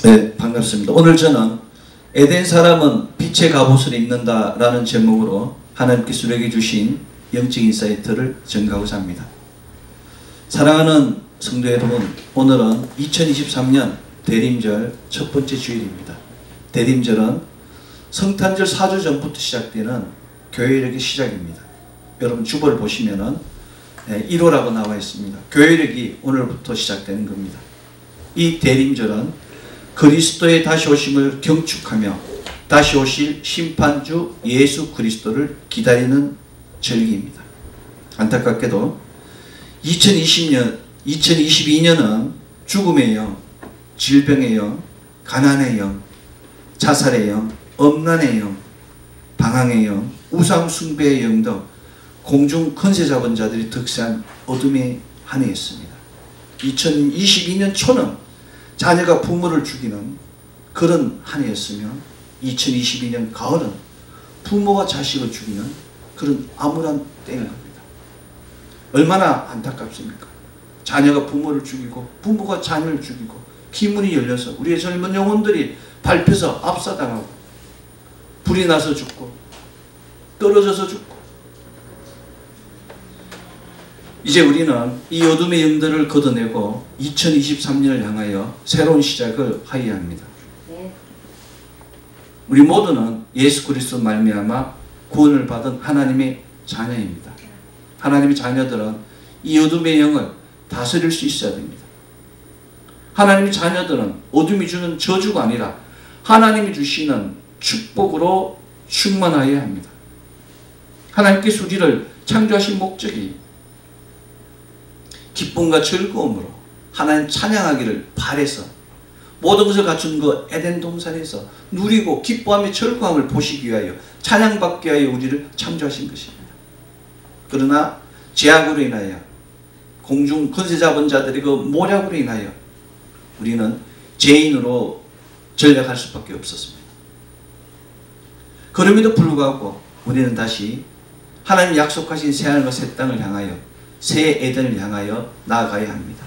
네, 반갑습니다. 오늘 저는 에덴 사람은 빛의 갑옷을 입는다 라는 제목으로 하나님께서 우리에게 주신 영적 인사이트를 전가하고자 합니다. 사랑하는 성도 여러분, 오늘은 2023년 대림절 첫 번째 주일입니다. 대림절은 성탄절 4주 전부터 시작되는 교회력의 시작입니다. 여러분 주보를 보시면은 1호라고 나와 있습니다. 교회력이 오늘부터 시작되는 겁니다. 이 대림절은 그리스도의 다시 오심을 경축하며 다시 오실 심판주 예수 그리스도를 기다리는 절기입니다. 안타깝게도 2022년은 죽음의 영, 질병의 영, 가난의 영, 자살의 영, 엄난의 영, 방황의 영, 우상 숭배의 영 등 공중 권세 잡은 자들이 득세한 어둠의 한 해였습니다. 2022년 초는 자녀가 부모를 죽이는 그런 한 해였으며 2022년 가을은 부모가 자식을 죽이는 그런 암울한 때인 겁니다. 얼마나 안타깝습니까? 자녀가 부모를 죽이고 부모가 자녀를 죽이고 기문이 열려서 우리의 젊은 영혼들이 밟혀서 압사당하고 불이 나서 죽고 떨어져서 죽고 이제 우리는 이 어둠의 영들을 걷어내고 2023년을 향하여 새로운 시작을 하여야 합니다. 우리 모두는 예수 그리스도 말미암아 구원을 받은 하나님의 자녀입니다. 하나님의 자녀들은 이 어둠의 영을 다스릴 수 있어야 됩니다. 하나님의 자녀들은 어둠이 주는 저주가 아니라 하나님이 주시는 축복으로 충만하여야 합니다. 하나님께서 우리를 창조하신 목적이 기쁨과 즐거움으로 하나님 찬양하기를 바래서 모든 것을 갖춘 그 에덴 동산에서 누리고 기뻐하며 즐거움을 보시기 위하여 찬양받기 위하여 우리를 창조하신 것입니다. 그러나 죄악으로 인하여 공중 권세 잡은 자들의 그 모략으로 인하여 우리는 죄인으로 전락할 수밖에 없었습니다. 그럼에도 불구하고 우리는 다시 하나님 약속하신 새하늘과 새 땅을 향하여 새 에덴을 향하여 나아가야 합니다.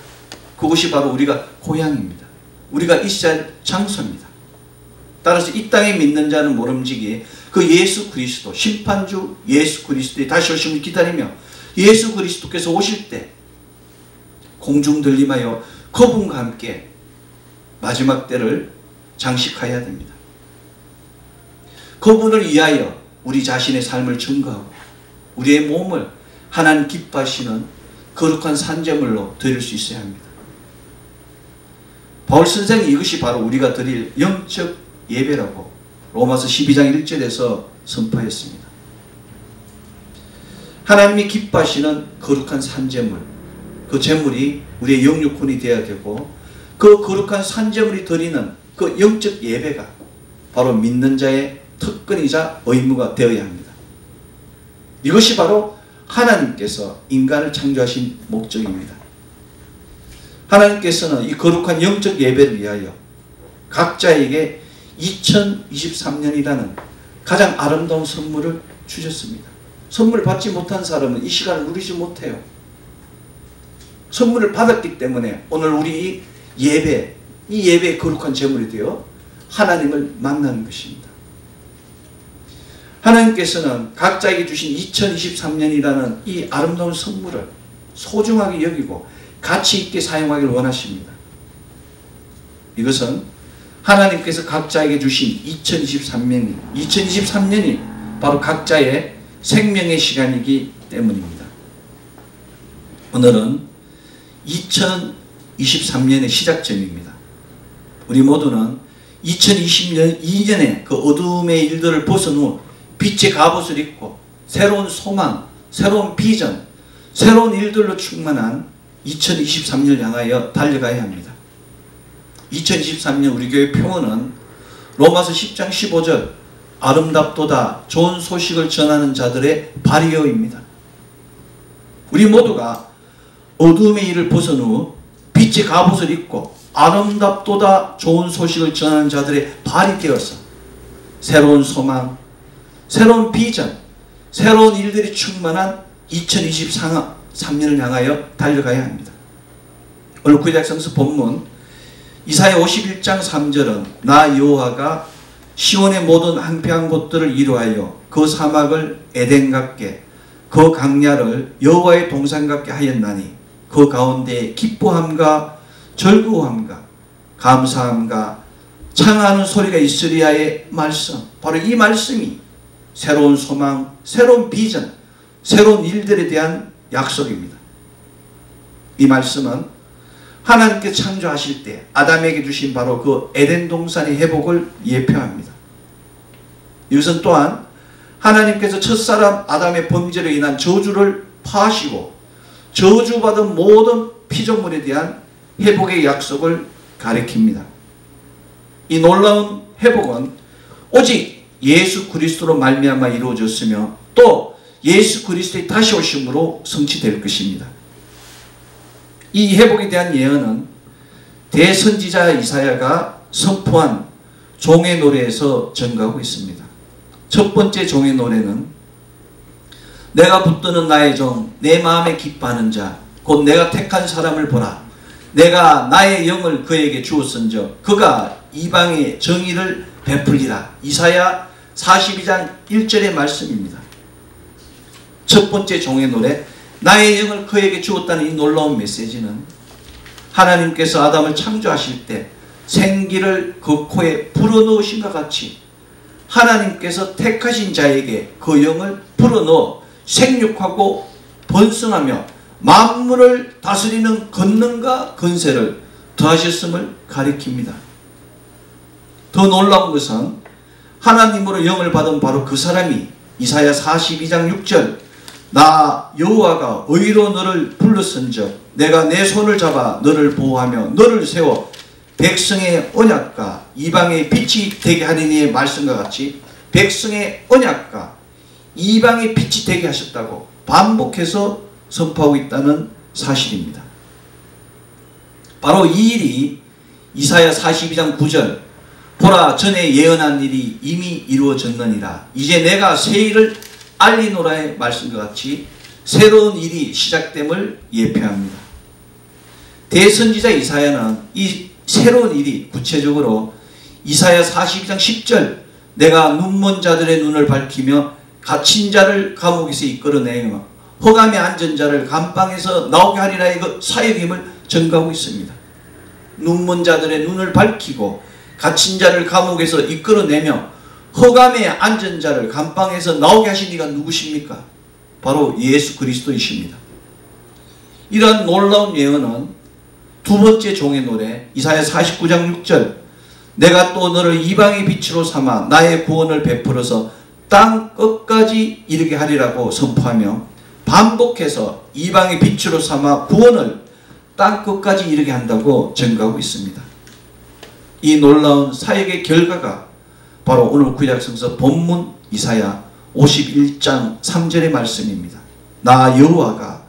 그것이 바로 우리가 고향입니다. 우리가 있어야 할 장소입니다. 따라서 이 땅에 믿는 자는 모름지기 그 예수 그리스도 심판주 예수 그리스도의 다시 오심을 기다리며 예수 그리스도께서 오실 때 공중 들림하여 그분과 함께 마지막 때를 장식하여야 됩니다. 그분을 위하여 우리 자신의 삶을 증거하고 우리의 몸을 하나님 기뻐하시는 거룩한 산제물로 드릴 수 있어야 합니다. 바울 선생이 이것이 바로 우리가 드릴 영적 예배라고 로마서 12장 1절에서 선포했습니다. 하나님이 기뻐하시는 거룩한 산제물, 그 제물이 우리의 영육혼이 되어야 되고 그 거룩한 산제물이 드리는 그 영적 예배가 바로 믿는 자의 특권이자 의무가 되어야 합니다. 이것이 바로 하나님께서 인간을 창조하신 목적입니다. 하나님께서는 이 거룩한 영적 예배를 위하여 각자에게 2023년이라는 가장 아름다운 선물을 주셨습니다. 선물 받지 못한 사람은 이 시간을 누리지 못해요. 선물을 받았기 때문에 오늘 우리 이 예배의 거룩한 제물이 되어 하나님을 만나는 것입니다. 하나님께서는 각자에게 주신 2023년이라는 이 아름다운 선물을 소중하게 여기고 가치 있게 사용하기를 원하십니다. 이것은 하나님께서 각자에게 주신 2023년이 바로 각자의 생명의 시간이기 때문입니다. 오늘은 2023년의 시작점입니다. 우리 모두는 2022년의 그 어둠의 일들을 벗은 후 빛의 갑옷을 입고 새로운 소망, 새로운 비전, 새로운 일들로 충만한 2023년을 향하여 달려가야 합니다. 2023년 우리 교회 표어는 로마서 10장 15절 아름답도다 좋은 소식을 전하는 자들의 발이여입니다. 우리 모두가 어둠의 일을 벗은 후 빛의 갑옷을 입고 아름답도다 좋은 소식을 전하는 자들의 발이 되어서 새로운 소망, 새로운 비전, 새로운 일들이 충만한 2023년을 향하여 달려가야 합니다. 오늘 구약 성서 본문 이사야 51장 3절은 나 여호와가 시온의 모든 황폐한 곳들을 이루하여 그 사막을 에덴 같게 그 강야를 여호와의 동산 같게 하였나니 그 가운데 기뻐함과 즐거움과 감사함과 창하는 소리가 있으리야의 말씀. 바로 이 말씀이 새로운 소망, 새로운 비전, 새로운 일들에 대한 약속입니다. 이 말씀은 하나님께 창조하실 때 아담에게 주신 바로 그 에덴 동산의 회복을 예표합니다. 이것은 또한 하나님께서 첫사람 아담의 범죄로 인한 저주를 파하시고 저주받은 모든 피조물에 대한 회복의 약속을 가리킵니다. 이 놀라운 회복은 오직 예수 그리스도로 말미암아 이루어졌으며 또 예수 그리스도의 다시 오심으로 성취될 것입니다. 이 회복에 대한 예언은 대선지자 이사야가 선포한 종의 노래에서 전가하고 있습니다. 첫 번째 종의 노래는 내가 붙드는 나의 종 내 마음에 기뻐하는 자 곧 내가 택한 사람을 보라. 내가 나의 영을 그에게 주었은즉 그가 이방의 정의를 베풀리라. 이사야 42장 1절의 말씀입니다. 첫 번째 종의 노래 나의 영을 그에게 주었다는 이 놀라운 메시지는 하나님께서 아담을 창조하실 때 생기를 그 코에 불어넣으신 것 같이 하나님께서 택하신 자에게 그 영을 불어넣어 생육하고 번성하며 만물을 다스리는 권능과 권세를 더하셨음을 가리킵니다. 더 놀라운 것은 하나님으로 영을 받은 바로 그 사람이 이사야 42장 6절 나 여호와가 의로 너를 불렀은즉 내가 내 손을 잡아 너를 보호하며 너를 세워 백성의 언약과 이방의 빛이 되게 하리니의 말씀과 같이 백성의 언약과 이방의 빛이 되게 하셨다고 반복해서 선포하고 있다는 사실입니다. 바로 이 일이 이사야 42장 9절 보라 전에 예언한 일이 이미 이루어졌느니라 이제 내가 새 일을 알리노라의 말씀과 같이 새로운 일이 시작됨을 예표합니다. 대선지자 이사야는 이 새로운 일이 구체적으로 이사야 42장 10절 내가 눈먼 자들의 눈을 밝히며 갇힌 자를 감옥에서 이끌어내며 허감에 앉은 자를 감방에서 나오게 하리라의 그 사역임을 전가하고 있습니다. 눈먼 자들의 눈을 밝히고 갇힌 자를 감옥에서 이끌어내며 허감에 앉은 자를 감방에서 나오게 하신 이가 누구십니까? 바로 예수 그리스도이십니다. 이러한 놀라운 예언은 두 번째 종의 노래 이사야 49장 6절 내가 또 너를 이방의 빛으로 삼아 나의 구원을 베풀어서 땅 끝까지 이르게 하리라고 선포하며 반복해서 이방의 빛으로 삼아 구원을 땅 끝까지 이르게 한다고 전가하고 있습니다. 이 놀라운 사역의 결과가 바로 오늘 구약성서 본문 이사야 51장 3절의 말씀입니다. 나 여호와가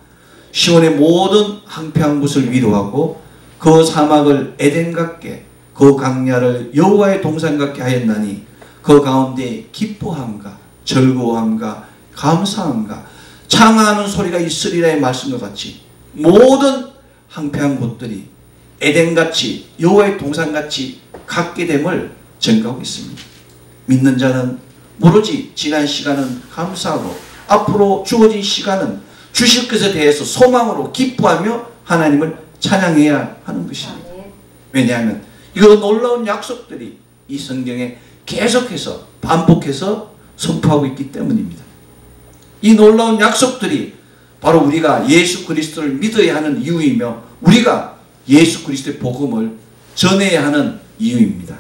시온의 모든 황폐한 곳을 위로하고 그 사막을 에덴 같게 그 강야를 여호와의 동산 같게 하였나니 그 가운데 기뻐함과 즐거움과 감사함과 창하는 소리가 있으리라의 말씀과 같이 모든 황폐한 곳들이 에덴같이 여호와의 동산같이 갖게 됨을 전가하고 있습니다. 믿는 자는 오로지 지난 시간은 감사하고 앞으로 주어진 시간은 주실 것에 대해서 소망으로 기뻐하며 하나님을 찬양해야 하는 것입니다. 왜냐하면 이 놀라운 약속들이 이 성경에 계속해서 반복해서 선포하고 있기 때문입니다. 이 놀라운 약속들이 바로 우리가 예수 그리스도를 믿어야 하는 이유이며 우리가 예수 그리스도의 복음을 전해야 하는 이유입니다.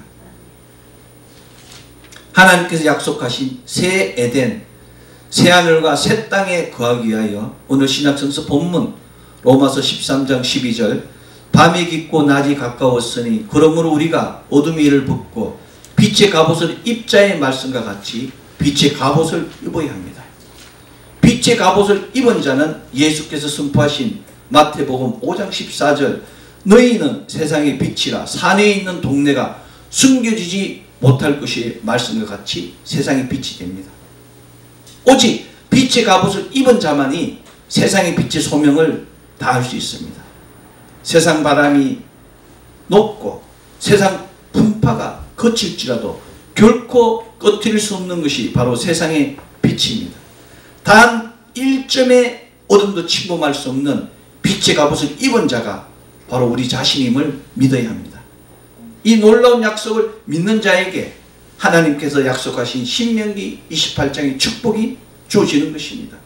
하나님께서 약속하신 새 에덴, 새 하늘과 새 땅에 거하기 위하여 오늘 신약성서 본문 로마서 13장 12절 밤이 깊고 낮이 가까웠으니 그러므로 우리가 어둠의 일을 벗고 빛의 갑옷을 입자의 말씀과 같이 빛의 갑옷을 입어야 합니다. 빛의 갑옷을 입은 자는 예수께서 선포하신 마태복음 5장 14절 너희는 세상의 빛이라 산에 있는 동네가 숨겨지지 못할 것이 말씀과 같이 세상의 빛이 됩니다. 오직 빛의 갑옷을 입은 자만이 세상의 빛의 소명을 다할 수 있습니다. 세상 바람이 높고 세상 풍파가 거칠지라도 결코 꺼뜨릴 수 없는 것이 바로 세상의 빛입니다. 단 1점의 어둠도 침범할 수 없는 빛의 갑옷을 입은 자가 바로 우리 자신임을 믿어야 합니다. 이 놀라운 약속을 믿는 자에게 하나님께서 약속하신 신명기 28장의 축복이 주어지는 것입니다.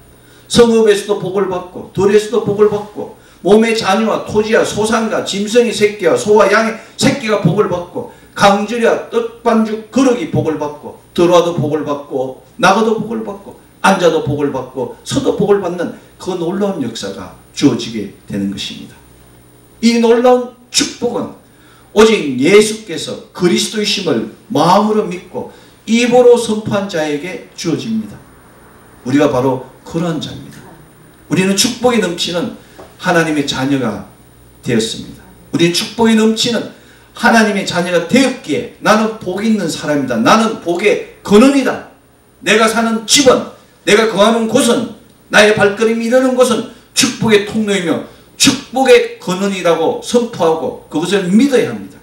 성읍에서도 복을 받고 들에서도 복을 받고 몸의 자녀와 토지와 소산과 짐승의 새끼와 소와 양의 새끼가 복을 받고 강주리와 떡반죽 거룩이 복을 받고 들어와도 복을 받고 나가도 복을 받고 앉아도 복을 받고 서도 복을 받는 그 놀라운 역사가 주어지게 되는 것입니다. 이 놀라운 축복은 오직 예수께서 그리스도이심을 마음으로 믿고 입으로 선포한 자에게 주어집니다. 우리가 바로 그러한 자입니다. 우리는 축복이 넘치는 하나님의 자녀가 되었습니다. 우리는 축복이 넘치는 하나님의 자녀가 되었기에 나는 복이 있는 사람이다. 나는 복의 근원이다. 내가 사는 집은, 내가 거하는 곳은, 나의 발걸음이 이르는 곳은 축복의 통로이며 축복의 근원이라고 선포하고 그것을 믿어야 합니다.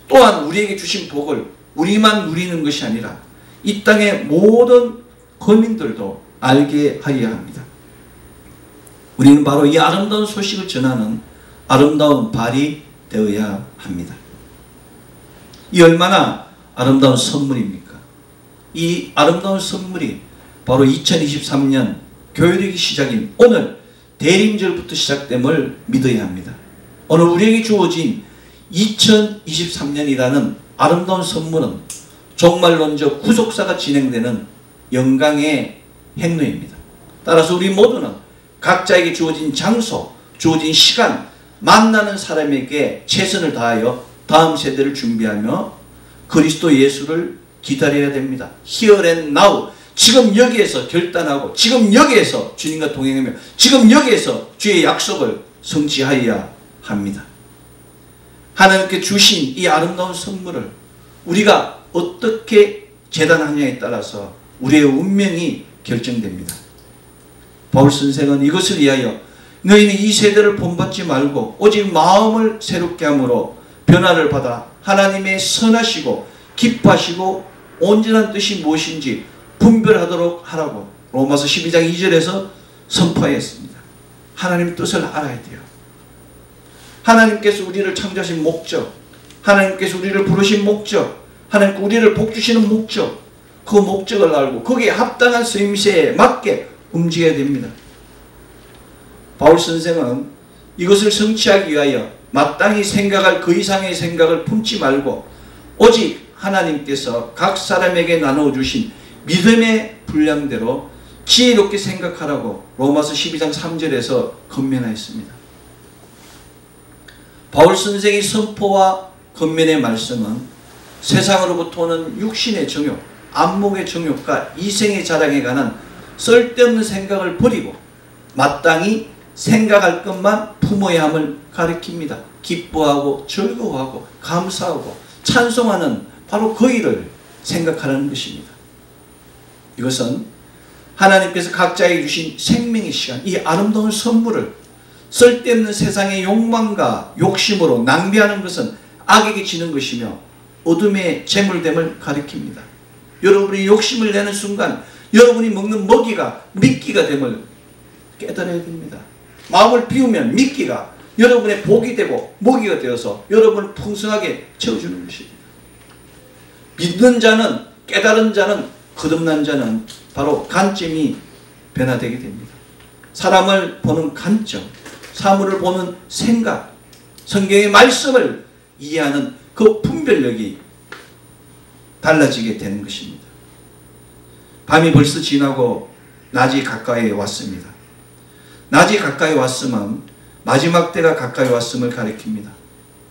또한 우리에게 주신 복을 우리만 누리는 것이 아니라 이 땅의 모든 거민들도 알게 하여야 합니다. 우리는 바로 이 아름다운 소식을 전하는 아름다운 발이 되어야 합니다. 이 얼마나 아름다운 선물입니까? 이 아름다운 선물이 바로 2023년 교회되기 시작인 오늘 대림절부터 시작됨을 믿어야 합니다. 오늘 우리에게 주어진 2023년이라는 아름다운 선물은 종말론적 구속사가 진행되는 영광의 행로입니다. 따라서 우리 모두는 각자에게 주어진 장소, 주어진 시간, 만나는 사람에게 최선을 다하여 다음 세대를 준비하며 그리스도 예수를 기다려야 됩니다. Here and now. 지금 여기에서 결단하고 지금 여기에서 주님과 동행하며 지금 여기에서 주의 약속을 성취하여야 합니다. 하나님께 주신 이 아름다운 선물을 우리가 어떻게 재단하느냐에 따라서 우리의 운명이 결정됩니다. 바울 선생은 이것을 위하여 너희는 이 세대를 본받지 말고 오직 마음을 새롭게 함으로 변화를 받아 하나님의 선하시고 기뻐하시고 온전한 뜻이 무엇인지 분별하도록 하라고 로마서 12장 2절에서 선포하였습니다. 하나님의 뜻을 알아야 돼요. 하나님께서 우리를 창조하신 목적, 하나님께서 우리를 부르신 목적, 하나님께서 우리를 복주시는 목적, 그 목적을 알고 거기에 합당한 쓰임새에 맞게 움직여야 됩니다. 바울 선생은 이것을 성취하기 위하여 마땅히 생각할 그 이상의 생각을 품지 말고 오직 하나님께서 각 사람에게 나누어 주신 믿음의 분량대로 지혜롭게 생각하라고 로마서 12장 3절에서 권면하였습니다. 바울 선생의 선포와 권면의 말씀은 세상으로부터 오는 육신의 정욕, 안목의 정욕과 이생의 자랑에 관한 쓸데없는 생각을 버리고 마땅히 생각할 것만 품어야 함을 가리킵니다. 기뻐하고 즐거워하고 감사하고 찬송하는 바로 그 일을 생각하라는 것입니다. 이것은 하나님께서 각자에게 주신 생명의 시간, 이 아름다운 선물을 쓸데없는 세상의 욕망과 욕심으로 낭비하는 것은 악에게 지는 것이며 어둠의 재물됨을 가리킵니다. 여러분이 욕심을 내는 순간 여러분이 먹는 먹이가 미끼가 됨을 깨달아야 됩니다. 마음을 비우면 미끼가 여러분의 복이 되고 먹이가 되어서 여러분을 풍성하게 채워주는 것입니다. 믿는 자는, 깨달은 자는, 거듭난 자는 바로 관점이 변화되게 됩니다. 사람을 보는 관점, 사물을 보는 생각, 성경의 말씀을 이해하는 그 분별력이 달라지게 되는 것입니다. 밤이 벌써 지나고 낮이 가까이 왔습니다. 낮이 가까이 왔으면 마지막 때가 가까이 왔음을 가리킵니다.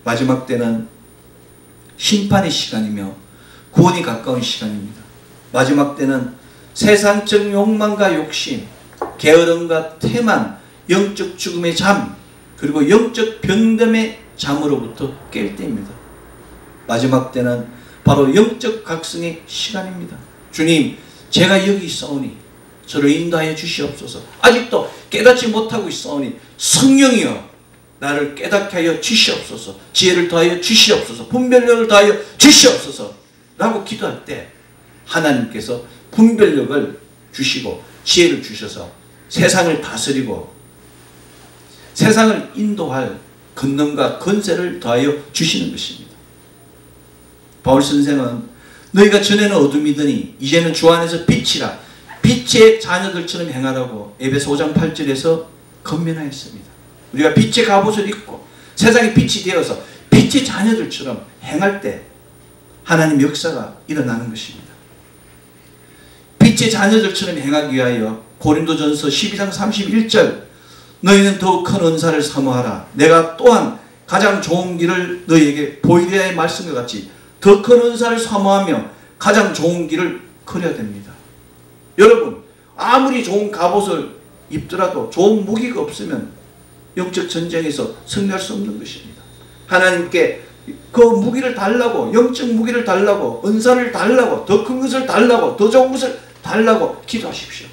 마지막 때는 심판의 시간이며 구원이 가까운 시간입니다. 마지막 때는 세상적 욕망과 욕심, 게으름과 태만, 영적 죽음의 잠, 그리고 영적 병듦의 잠으로부터 깰 때입니다. 마지막 때는 바로 영적 각성의 시간입니다. 주님, 제가 여기 있사오니 저를 인도하여 주시옵소서. 아직도 깨닫지 못하고 있사오니 성령이여 나를 깨닫게 하여 주시옵소서. 지혜를 더하여 주시옵소서. 분별력을 더하여 주시옵소서 라고 기도할 때 하나님께서 분별력을 주시고 지혜를 주셔서 세상을 다스리고 세상을 인도할 권능과 권세를 더하여 주시는 것입니다. 바울 선생은 너희가 전에는 어둠이더니 이제는 주 안에서 빛이라 빛의 자녀들처럼 행하라고 에베소 5장 8절에서 권면하였습니다. 우리가 빛의 갑옷을 입고 세상의 빛이 되어서 빛의 자녀들처럼 행할 때 하나님 역사가 일어나는 것입니다. 빛의 자녀들처럼 행하기 위하여 고린도전서 12장 31절 너희는 더욱 큰 은사를 사모하라. 내가 또한 가장 좋은 길을 너희에게 보이리라의 말씀과 같이 더 큰 은사를 사모하며 가장 좋은 길을 걸어야 됩니다. 여러분 아무리 좋은 갑옷을 입더라도 좋은 무기가 없으면 영적 전쟁에서 승리할 수 없는 것입니다. 하나님께 그 무기를 달라고 영적 무기를 달라고 은사를 달라고 더 큰 것을 달라고 더 좋은 것을 달라고 기도하십시오.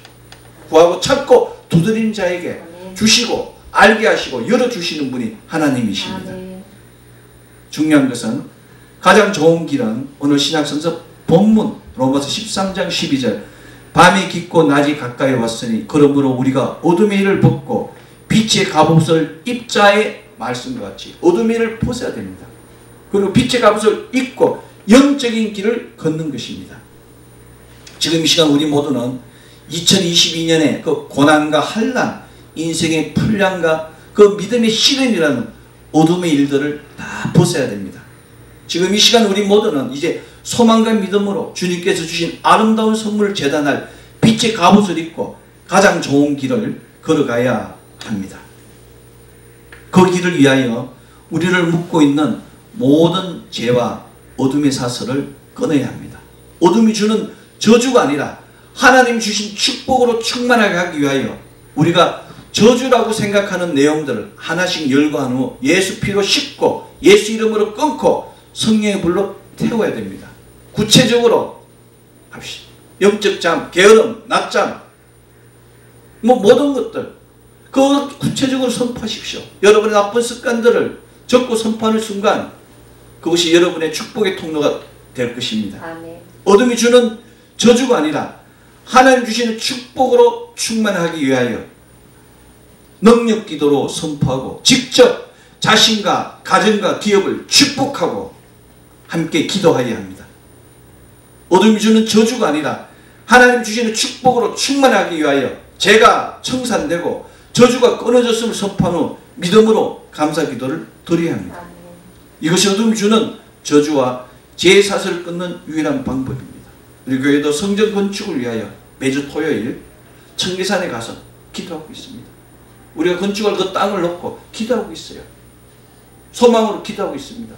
구하고 찾고 두드린 자에게 주시고 알게 하시고 열어주시는 분이 하나님이십니다. 중요한 것은 가장 좋은 길은 오늘 신약성서 본문 로마서 13장 12절 밤이 깊고 낮이 가까이 왔으니 그러므로 우리가 어둠의 일을 벗고 빛의 갑옷을 입자의 말씀과 같이 어둠의 일을 벗어야 됩니다. 그리고 빛의 갑옷을 입고 영적인 길을 걷는 것입니다. 지금 이 시간 우리 모두는 2022년에 그 고난과 환난, 인생의 풍랑과 그 믿음의 시련이라는 어둠의 일들을 다 벗어야 됩니다. 지금 이 시간 우리 모두는 이제 소망과 믿음으로 주님께서 주신 아름다운 선물을 재단할 빛의 갑옷을 입고 가장 좋은 길을 걸어가야 합니다. 그 길을 위하여 우리를 묶고 있는 모든 죄와 어둠의 사슬을 끊어야 합니다. 어둠이 주는 저주가 아니라 하나님 주신 축복으로 충만하게 하기 위하여 우리가 저주라고 생각하는 내용들을 하나씩 열거한 후 예수 피로 씻고 예수 이름으로 끊고 성령의 불로 태워야 됩니다. 구체적으로 합시다. 영적 잠, 게으름, 낮잠 모든 것들 그 구체적으로 선포하십시오. 여러분의 나쁜 습관들을 적고 선포하는 순간 그것이 여러분의 축복의 통로가 될 것입니다. 아멘. 어둠이 주는 저주가 아니라 하나님 주시는 축복으로 충만하기 위하여 능력 기도로 선포하고 직접 자신과 가정과 기업을 축복하고 함께 기도해야 합니다. 어둠이 주는 저주가 아니라 하나님 주시는 축복으로 충만하기 위하여 죄가 청산되고 저주가 끊어졌음을 선포한 후 믿음으로 감사 기도를 드려야 합니다. 이것이 어둠이 주는 저주와 죄의 사슬을 끊는 유일한 방법입니다. 우리 교회도 성전 건축을 위하여 매주 토요일 청계산에 가서 기도하고 있습니다. 우리가 건축할 그 땅을 놓고 기도하고 있어요. 소망으로 기도하고 있습니다.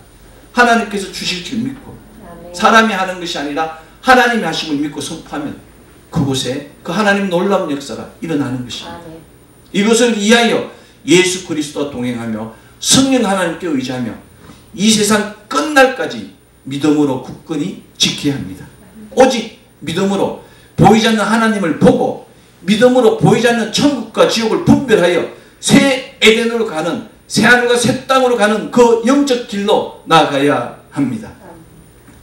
하나님께서 주실 줄 믿고 사람이 하는 것이 아니라 하나님이 하심을 믿고 선포하면 그곳에 그 하나님 놀라운 역사가 일어나는 것입니다. 이것을 위하여 예수 그리스도와 동행하며 성령 하나님께 의지하며 이 세상 끝날까지 믿음으로 굳건히 지켜야 합니다. 오직 믿음으로 보이지 않는 하나님을 보고 믿음으로 보이지 않는 천국과 지옥을 분별하여 새 에덴으로 가는 새 하늘과 새 땅으로 가는 그 영적 길로 나아가야 합니다.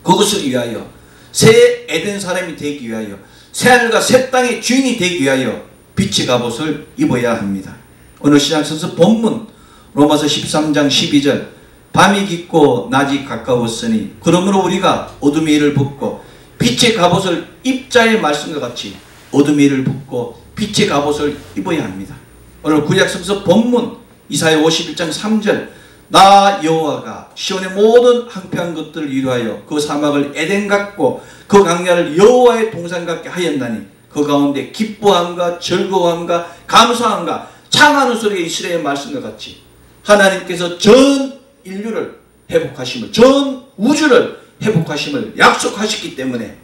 그것을 위하여 새 에덴 사람이 되기 위하여 새 하늘과 새 땅의 주인이 되기 위하여 빛의 갑옷을 입어야 합니다. 오늘 신약성서 본문 로마서 13장 12절 밤이 깊고 낮이 가까웠으니 그러므로 우리가 어둠의 일을 벗고 빛의 갑옷을 입자의 말씀과 같이 어둠의 일을 벗고 빛의 갑옷을 입어야 합니다. 오늘 구약성서 본문 이사야 51장 3절 나 여호와가 시온의 모든 황폐한 것들을 위로하여 그 사막을 에덴 같고 그 강야를 여호와의 동산 같게 하였나니 그 가운데 기뻐함과 즐거움과 감사함과 창하는 소리가 이스라엘의 말씀과 같이 하나님께서 전 인류를 회복하심을 전 우주를 회복하심을 약속하셨기 때문에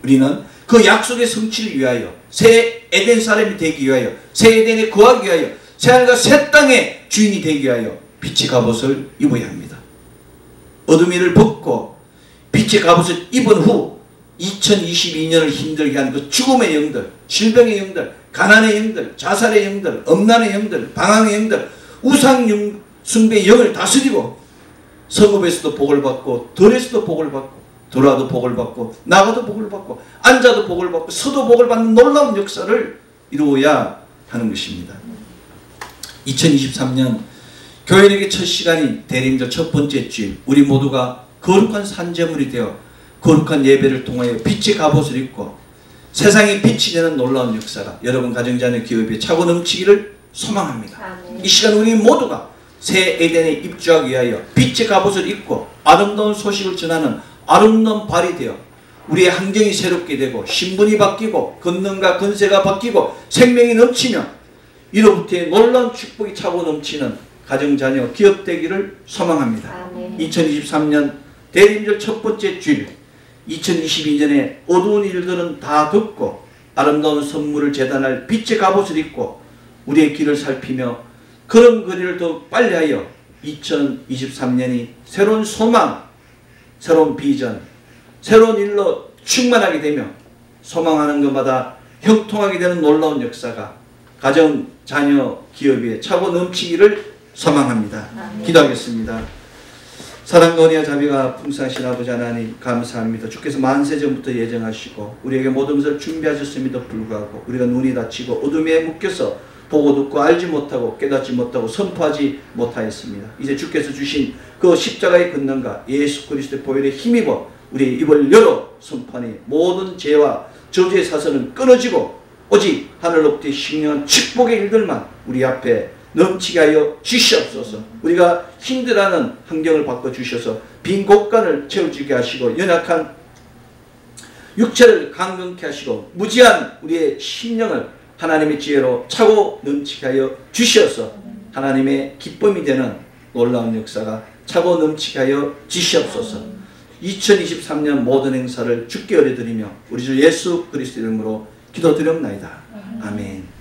우리는 그 약속의 성취를 위하여 새 에덴 사람이 되기 위하여 새 에덴에 거하기 위하여 새 하늘과 새 땅의 주인이 되기 위하여 빛의 갑옷을 입어야 합니다. 어둠의 일을 벗고 빛의 갑옷을 입은 후 2022년을 힘들게 한 그 죽음의 영들, 질병의 영들, 가난의 영들, 자살의 영들, 엄난의 영들, 방황의 영들, 우상 숭배의 영을 다스리고 성읍에서도 복을 받고 들에서도 복을 받고 들어와도 복을 받고 나가도 복을 받고 앉아도 복을 받고 서도 복을 받는 놀라운 역사를 이루어야 하는 것입니다. 2023년 교회에게 첫 시간이 대림절 첫 번째 주일, 우리 모두가 거룩한 산제물이 되어 거룩한 예배를 통하여 빛의 갑옷을 입고 세상에 빛이 되는 놀라운 역사가 여러분 가정자녀 기업에 차고 넘치기를 소망합니다. 이 시간 우리 모두가 새 에덴에 입주하기 위하여 빛의 갑옷을 입고 아름다운 소식을 전하는 아름다운 발이 되어 우리의 환경이 새롭게 되고 신분이 바뀌고 권능과 권세가 바뀌고 생명이 넘치며 이로부터의 놀라운 축복이 차고 넘치는 가정자녀 기업 되기를 소망합니다. 2023년 대림절 첫 번째 주일, 2022년에 어두운 일들은 다 덮고 아름다운 선물을 제단할 빛의 갑옷을 입고 우리의 길을 살피며 그런 거리를 더 빨리 하여 2023년이 새로운 소망, 새로운 비전, 새로운 일로 충만하게 되며 소망하는 것마다 형통하게 되는 놀라운 역사가 가정, 자녀, 기업에 차고 넘치기를 소망합니다. 기도하겠습니다. 사랑과 은혜와 자비가 풍성하신 아버지 하나님 감사합니다. 주께서 만세전부터 예정하시고 우리에게 모든 것을 준비하셨음에도 불구하고 우리가 눈이 닫히고 어둠에 묶여서 보고 듣고 알지 못하고 깨닫지 못하고 선포하지 못하였습니다. 이제 주께서 주신 그 십자가의 권능과 예수 그리스도의 보혈에 힘입어 우리의 입을 열어 선포하니 모든 죄와 저주의 사선은 끊어지고 오직 하늘로부터의 신령한 축복의 일들만 우리 앞에 넘치게 하여 주시옵소서. 우리가 힘들어하는 환경을 바꿔주셔서 빈 곳간을 채워주게 하시고 연약한 육체를 강건케 하시고 무지한 우리의 심령을 하나님의 지혜로 차고 넘치게 하여 주시어서 하나님의 기쁨이 되는 놀라운 역사가 차고 넘치게 하여 주시옵소서. 2023년 모든 행사를 주께 올려드리며 우리 주 예수 그리스도 이름으로 기도드렸나이다. 아멘.